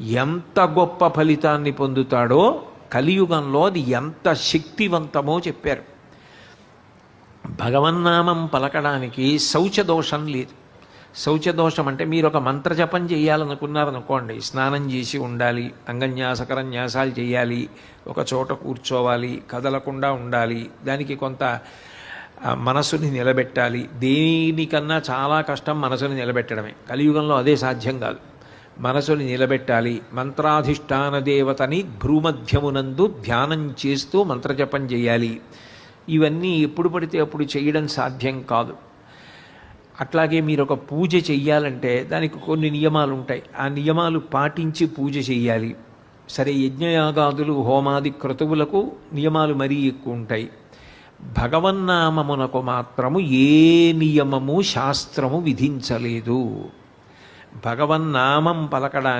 ఎంత గొప్ప ఫలితాన్ని పొందుతాడో కలియుగంలో అది ఎంత శక్తివంతమో చెప్పారు. భగవన్నామం పలకడానికి శౌచదోషం లేదు. శౌచదోషం అంటే మీరు ఒక మంత్రజపం చేయాలనుకున్నారనుకోండి, స్నానం చేసి ఉండాలి, అంగన్యాసకరన్యాసాలు చేయాలి, ఒక చోట కూర్చోవాలి, కదలకుండా ఉండాలి, దానికి కొంత మనసుని నిలబెట్టాలి. దేనికన్నా చాలా కష్టం మనసుని నిలబెట్టడమే. కలియుగంలో అదే సాధ్యం కాదు. మనసుని నిలబెట్టాలి. మంత్రాధిష్టాన దేవతని భ్రూమధ్యమునందు ధ్యానం చేస్తూ మంత్రజపం చేయాలి. ఇవన్నీ ఎప్పుడు పడితే అప్పుడు చేయడం సాధ్యం కాదు. అట్లాగే మీరు ఒక పూజ చెయ్యాలంటే దానికి కొన్ని నియమాలు ఉంటాయి. ఆ నియమాలు పాటించి పూజ చెయ్యాలి. సరే, యజ్ఞయాగాదులు హోమాది క్రతువులకు నియమాలు మరీ ఎక్కువ ఉంటాయి. భగవన్నామమునకు మాత్రము ఏ నియమము శాస్త్రము విధించలేదు. భగవన్నామం పలకడానికి